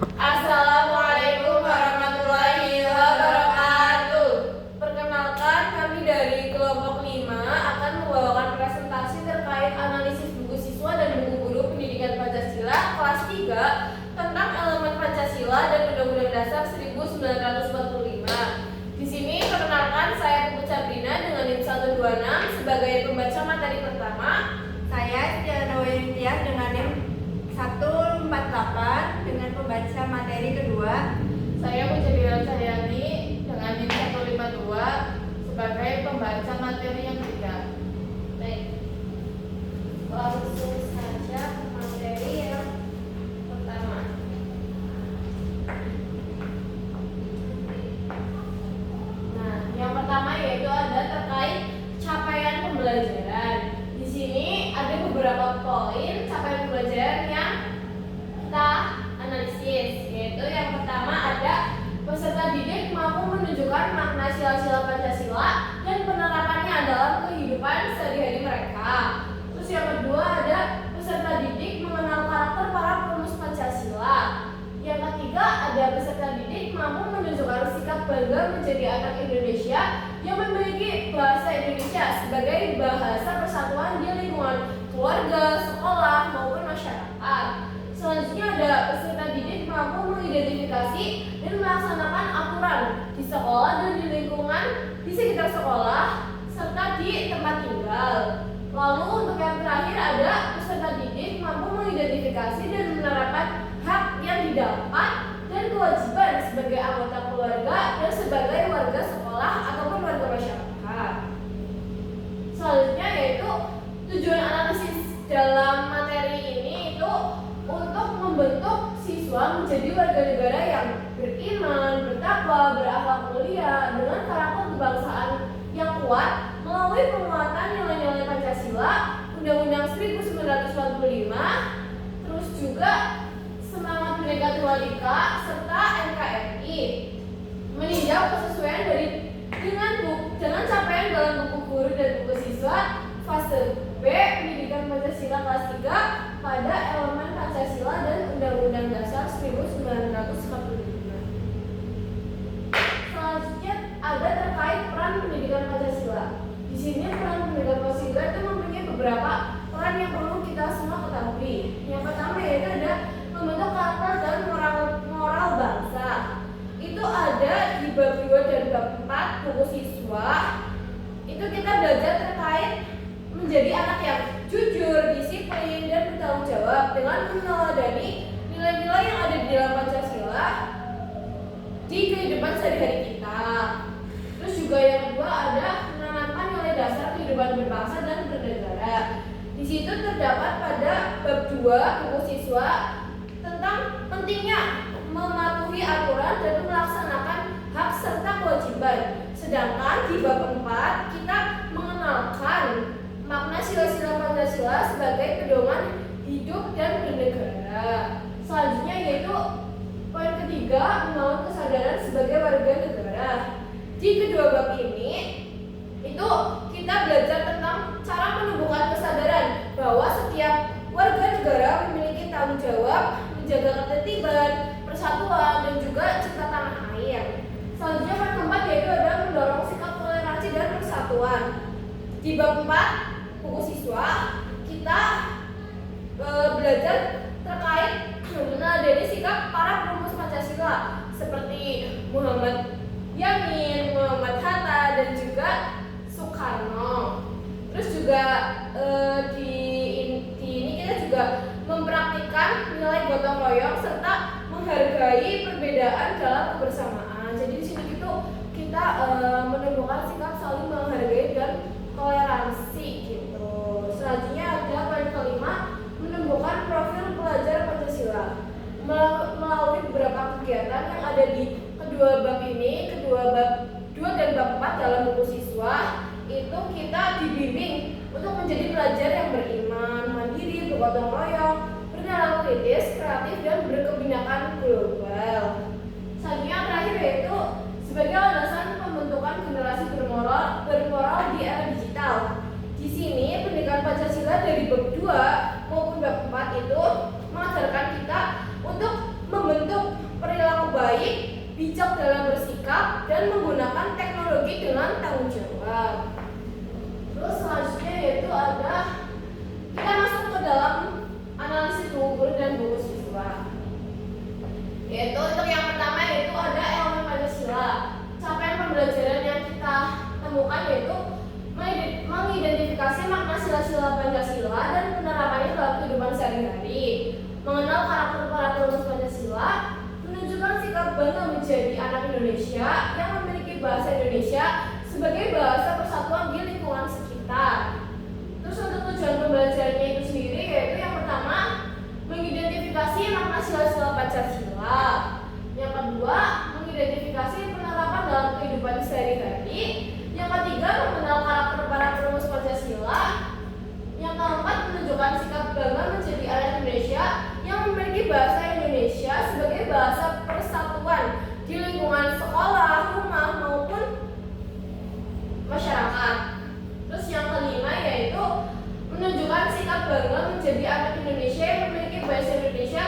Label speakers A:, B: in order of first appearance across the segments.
A: Assalamualaikum warahmatullahi wabarakatuh. Perkenalkan, kami dari kelompok 5 akan membawakan presentasi terkait analisis buku siswa dan buku guru pendidikan Pancasila kelas 3 tentang elemen Pancasila dan Undang-Undang Dasar 1945. Di sini perkenalkan, saya Putu Sabrina dengan NIM 126 sebagai pembaca materi pertama.
B: Saya Stiano Wintiah dengan NIM 148 dengan pembaca materi kedua.
A: Saya Mujadila Cahyani dengan NIM 152 sebagai pembaca materi yang ketiga. Baik, langsung saja ke materi yang pertama. Nah, yang pertama yaitu ada terkait capaian pembelajaran. Di sini ada beberapa poin capaian pembelajaran yang kita analisis, yaitu yang pertama ada peserta didik mampu menunjukkan makna sila-sila Pancasila dan penerapannya dalam kehidupan sehari-hari mereka. Terus yang kedua ada peserta didik mengenal karakter para perumus Pancasila. Yang ketiga ada peserta didik mampu menunjukkan sikap bangga menjadi anak Indonesia yang memiliki bahasa Indonesia sebagai bahasa persatuan di lingkungan keluarga, sekolah maupun masyarakat. Selanjutnya ada peserta didik mampu mengidentifikasi dan melaksanakan aturan di sekolah dan di lingkungan di sekitar sekolah serta di tempat tinggal. Lalu untuk yang terakhir ada peserta didik mampu mengidentifikasi dan menerapkan hak yang didapat dan kewajiban sebagai anggota keluarga dan sebagai warga sekolah ataupun warga masyarakat. Selanjutnya yaitu tujuan analisis dalam materi ini itu untuk membentuk siswa menjadi warga negara yang beriman, bertakwa, berakhlak mulia dengan karakter kebangsaan yang kuat melalui penguatan nilai-nilai Pancasila, Undang-Undang 1945, terus juga semangat Bhinneka Tunggal Ika serta NKRI. Meninjau kesesuaian dengan capaian dalam buku guru dan buku siswa fase B pendidikan Pancasila kelas 3 pada elemen Pancasila dan Undang-Undang Dasar 1945. Selanjutnya ada terkait peran pendidikan Pancasila. Di sini peran pendidikan Pancasila itu mempunyai beberapa peran yang perlu kita semua ketahui. Yang pertama yaitu ada membentuk karakter dan moral bangsa. Itu ada di bab 2 dan bab 4 buku siswa. Itu kita belajar terkait menjadi anak yang jujur, disiplin, dan bertanggung jawab dengan meneladani nilai-nilai yang ada di dalam Pancasila di kehidupan sehari-hari kita. Terus juga yang kedua ada menanamkan nilai dasar kehidupan berbangsa dan bernegara. Di situ terdapat pada bab 2 buku siswa tentang pentingnya mematuhi aturan dan melaksanakan hak serta kewajiban. Sedangkan di bab 4 kita mengenalkan makna sila-sila Pancasila sebagai pedoman hidup dan bernegara. Selanjutnya yaitu poin ketiga, membangun kesadaran sebagai warga negara. Di kedua bab ini itu kita belajar tentang cara menumbuhkan kesadaran bahwa setiap warga negara memiliki tanggung jawab menjaga ketertiban, persatuan, dan juga cinta tanah air. Selanjutnya poin keempat yaitu ada mendorong sikap toleransi dan persatuan. Di bab 4 buku siswa kita belajar terkait meneladani sikap para perumus Pancasila seperti Muhammad Yamin, Muhammad Hatta, dan juga Soekarno. Terus juga di ini kita juga mempraktikkan nilai gotong royong serta menghargai perbedaan dalam kebersamaan. Jadi di sini kita menumbuhkan sikap saling menghargai dan toleransi gitu. Selanjutnya ada poin kelima, menumbuhkan profil pelajar Pancasila melalui beberapa kegiatan yang ada di kedua bab ini, kedua bab 2 dan bab 4 dalam buku siswa. Itu kita dibimbing untuk menjadi pelajar yang beriman, mandiri, bergotong royong, bernalar kritis, kreatif, dan berkebinekaan global. Selanjutnya terakhir yaitu sebagai landasan pembentukan generasi bermoral di era digital. Di sini pendidikan Pancasila dari bab 2 maupun bab 4 itu mengajarkan kita untuk membentuk bijak dalam bersikap, dan menggunakan teknologi dengan tanggung jawab. Terus selanjutnya yaitu ada kita masuk ke dalam analisis buku guru dan buku siswa. Yaitu untuk yang pertama yaitu ada elemen Pancasila. Capaian pembelajaran yang kita temukan yaitu mengidentifikasi makna sila-sila Pancasila dan penerapannya dalam kehidupan sehari-hari, mengenal karakter para perumus Pancasila, menunjukkan sikap bangga menjadi anak Indonesia yang memiliki bahasa Indonesia sebagai bahasa persatuan di lingkungan sekitar. Terus untuk tujuan pembelajarannya itu sendiri yaitu yang pertama mengidentifikasi makna sila-sila Pancasila, yang kedua mengidentifikasi penerapan dalam kehidupan sehari-hari, yang ketiga mengenal karakter para perumus Pancasila, yang keempat menunjukkan sikap bangga menjadi anak Indonesia yang memiliki bahasa Indonesia sebagai bahasa persatuan di lingkungan sekolah, rumah maupun masyarakat. Terus yang kelima yaitu menunjukkan sikap bangga menjadi anak Indonesia yang memiliki bahasa Indonesia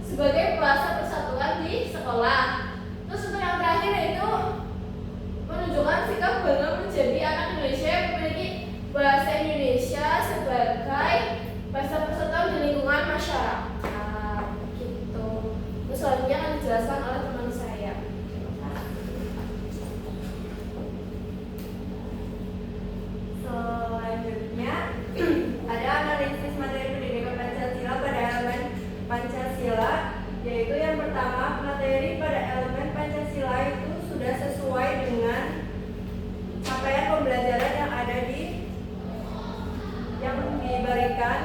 A: sebagai bahasa persatuan di sekolah. Terus untuk yang terakhir yaitu menunjukkan sikap bangga menjadi anak Indonesia yang memiliki bahasa Indonesia sebagai bahasa persatuan di lingkungan masyarakat. Gitu. Terus selanjutnya akan dijelaskan oleh teman saya.
B: Selanjutnya ada analisis materi pendidikan Pancasila pada elemen Pancasila, yaitu yang pertama materi pada elemen Pancasila itu sudah sesuai dengan capaian pembelajaran yang ada yang diberikan.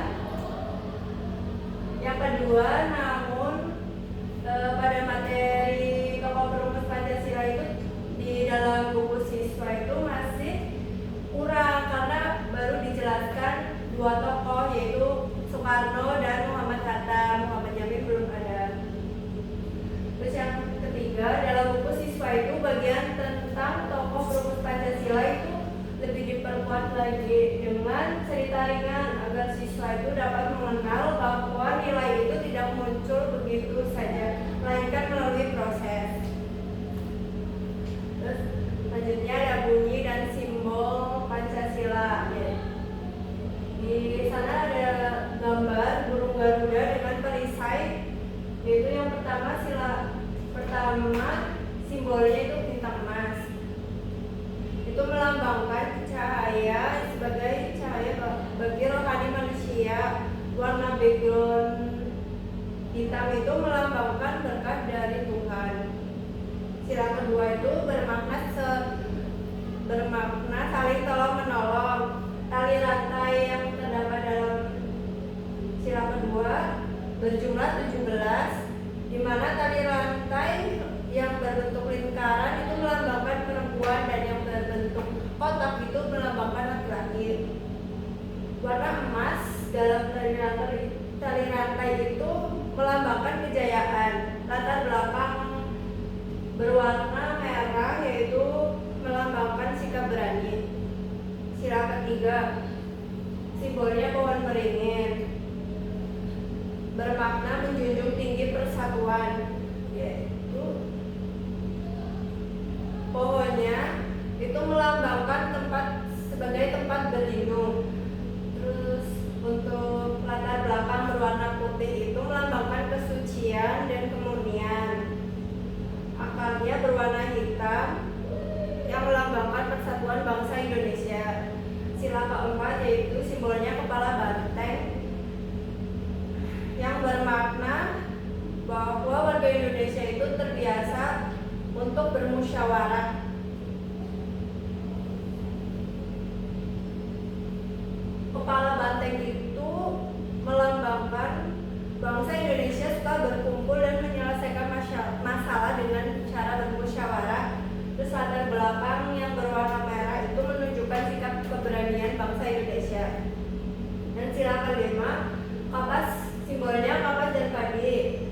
B: Yang kedua, namun pada materi tokoh perumus Pancasila itu di dalam buku siswa itu masih kurang karena baru dijelaskan dua tokoh yaitu Soekarno dan Muhammad Hatta. Muhammad Yamin belum ada. Terus yang ketiga, dalam buku siswa itu bagian tentang tokoh perumus Pancasila itu lebih diperkuat lagi dengan cerita ringan agar siswa itu dapat mengenal bahwa nilai itu tidak muncul begitu saja, melainkan melalui proses. Terus selanjutnya ada bunyi dan simbol Pancasila. Di sana ada gambar burung Garuda dengan perisai, yaitu yang pertama simbolnya itu bintang emas. Itu melambangkan cahaya sebagai cahaya bagi rohani manusia. Warna background hitam itu melambangkan berkat dari Tuhan. Sila kedua itu bermakna saling tolong menolong. Tali rantai yang terdapat dalam sila kedua berjumlah 17, di mana tali rantai yang berbentuk lingkaran itu melambangkan perempuan dan yang berbentuk kotak itu melambangkan laki-laki. Warna emas dalam tali rantai itu melambangkan kejayaan. Latar belakang berwarna merah yaitu melambangkan sikap berani. Sila ketiga simbolnya pohon beringin, bermakna menjunjung tinggi persatuan, yaitu pohonnya itu melambangkan tempat sebagai tempat berlindung. Terus untuk latar belakang berwarna putih itu melambangkan kesucian dan kemurnian. Akarnya berwarna hitam yang melambangkan persatuan bangsa Indonesia. Sila keempat yaitu simbolnya kepala banteng yang bermakna bahwa warga Indonesia itu terbiasa untuk bermusyawarah. Kepala banteng itu melambangkan bangsa Indonesia suka berkumpul dan menyelesaikan masalah dengan cara bermusyawarah. Terus latar belakang yang berwarna merah itu menunjukkan sikap keberanian bangsa Indonesia. Dan sila kelima, kapas, simbolnya kapas dan padi,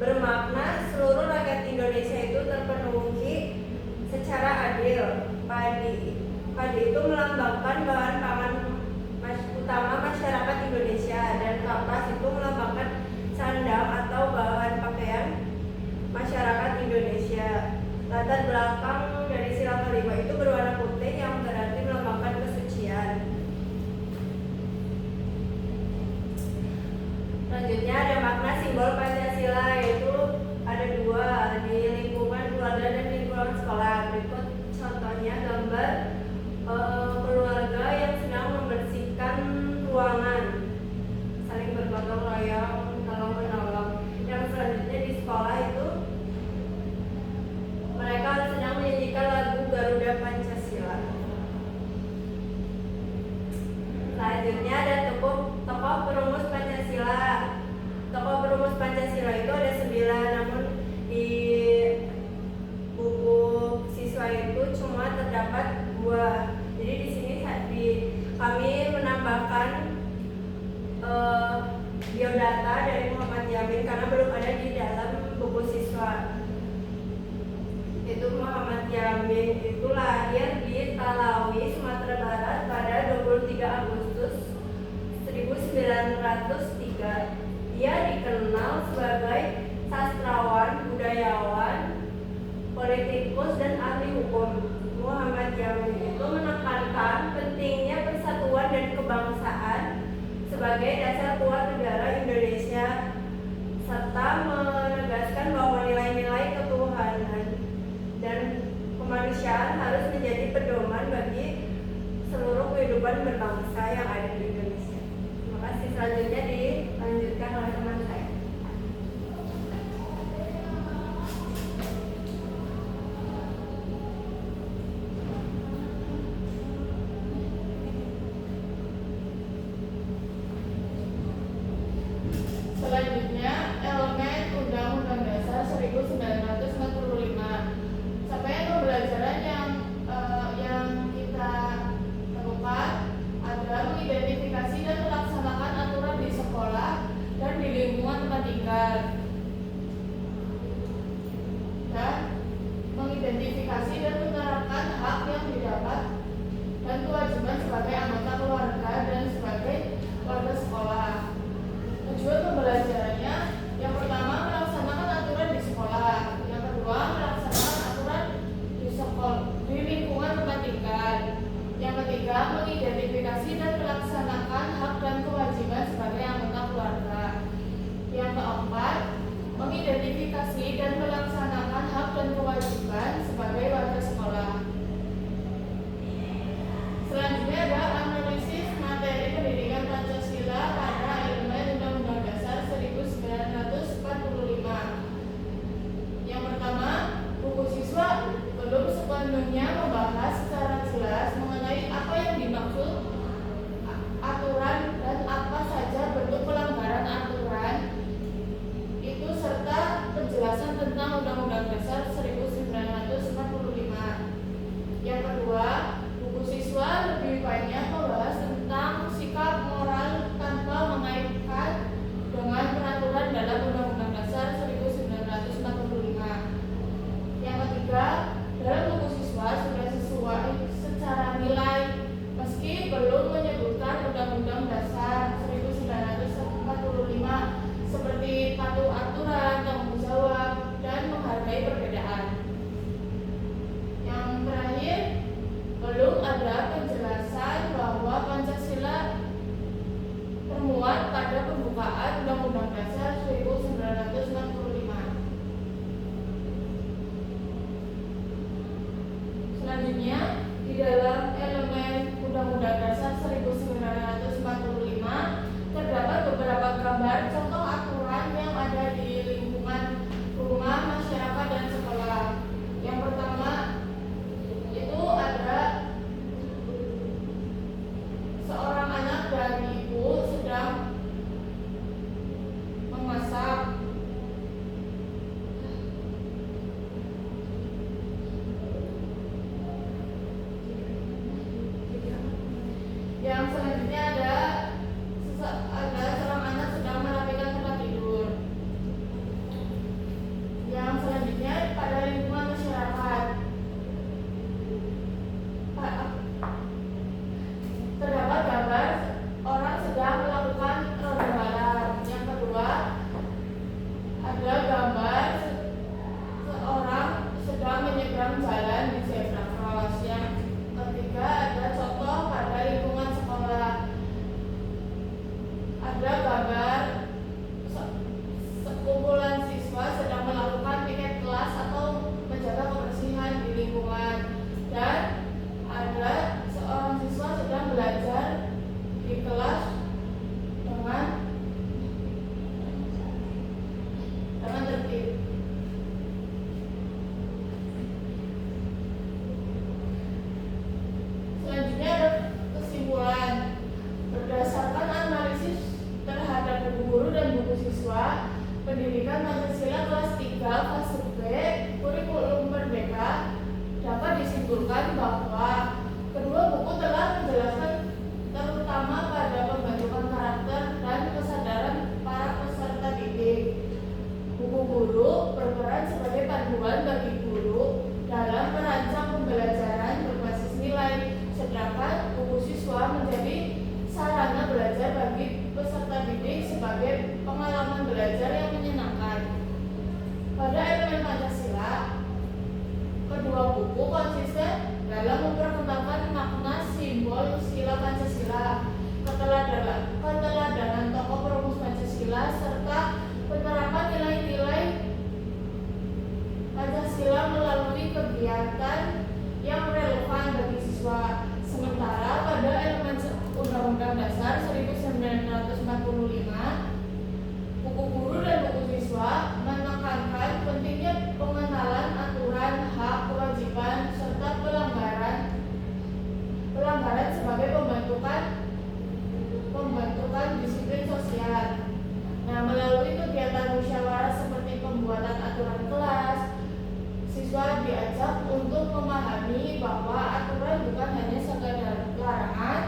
B: bermakna seluruh rakyat Indonesia itu terpenuhi secara adil. Padi itu melambangkan bahan pangan utama masyarakat Indonesia, dan kapas itu melambangkan sandang atau bahan pakaian masyarakat Indonesia. latar belakang dari sila kelima itu berwarna putih yang berarti melambangkan kesucian. Selanjutnya ada makna simbol Pancasila, yaitu ada dua, di lingkungan keluarga dan lingkungan sekolah. Berikut contohnya gambar keluarga yang sedang membersihkan ruangan, saling bergotong royong, tolong menolong. Yang selanjutnya di sekolah itu mereka sedang menyanyikan lagu Garuda Pancasila. Selanjutnya ada tokoh perumus Pancasila. Tokoh perumus Pancasila itu ada 9, namun di buku siswa itu cuma terdapat 2. Jadi di sini kami menambahkan biodata dari Muhammad Yamin karena belum ada di dalam buku siswa. Itu Muhammad Yamin itu lahir di Talawi, Sumatera Barat pada 23 Agustus 1903. Dia dikenal sebagai sastrawan, budayawan, politikus, dan ahli hukum. Muhammad Yamin itu menekankan pentingnya persatuan dan kebangsaan sebagai dasar kuat negara Indonesia, serta menegaskan bahwa nilai-nilai ketuhanan dan kemanusiaan harus menjadi pedoman bagi seluruh kehidupan berbangsa yang ada di Indonesia. Terima kasih. Selanjutnya dilanjutkan oleh teman saya.
A: Selanjutnya, elemen Undang-Undang Dasar 1945. Capaian pembelajaran yang kita temukan adalah mengidentifikasi dan melaksanakan aturan di sekolah dan di lingkungan tempat tinggal, dan mengidentifikasi dan menerapkan hak yang didapat dan kewajiban sebagai anggota keluarga dan sebagai warga sekolah. Tujuan pembelajarannya, yang pertama melaksanakan aturan di sekolah, yang kedua melaksanakan aturan di lingkungan tempat tinggal, yang ketiga mengidentifikasi dan melaksanakan hak dan kewajiban sebagai anggota keluarga, yang keempat mengidentifikasi dan melaksanakan hak dan kewajiban sebagai warga sekolah. Selanjutnya ada analisis materi pendidikan Pancasila pada elemen Undang-Undang Dasar 1945. Yang pertama, buku siswa belum sepenuhnya membahas secara jelas mengenai apa yang dimaksud aturan dan apa saja bentuk pelanggaran aturan itu, serta penjelasan tentang Undang-Undang Dasar 1945. Yang kedua, buku siswa lebih banyak membahas tentang sikap moral tanpa mengaitkan dengan peraturan dalam Undang-Undang Dasar 1945. Yang ketiga, dalam buku siswa sudah sesuai secara nilai meski belum menyebutkan Undang-Undang Dasar 1945 seperti patuh aturan, tanggung jawab, dan menghargai perbedaan. Yang terakhir, belum ada penjelasan bahwa Pancasila termuat pada pembukaan Undang-Undang Dasar 1945. Selanjutnya, di dalam elemen Undang-Undang Dasar 1945 terdapat beberapa gambar contoh aturan yang ada di lingkungan rumah, masyarakat, dan sekolah. Yang pertama itu ada seorang anak dan ibu sedang memasak. buku konsisten dalam memperkembangkan makna simbol sila Pancasila, keteladanan tokoh perumus Pancasila, serta penerapan nilai-nilai Pancasila melalui kegiatan yang relevan bagi siswa. Sementara pada elemen Undang-Undang Dasar 1945, buku guru dan buku siswa menekankan pentingnya pengenalan aturan, hak, kewajiban, serta pelanggaran sebagai pembentukan disiplin sosial. Nah, melalui kegiatan musyawarah seperti pembuatan aturan kelas, siswa diajak untuk memahami bahwa aturan bukan hanya sekadar larangan,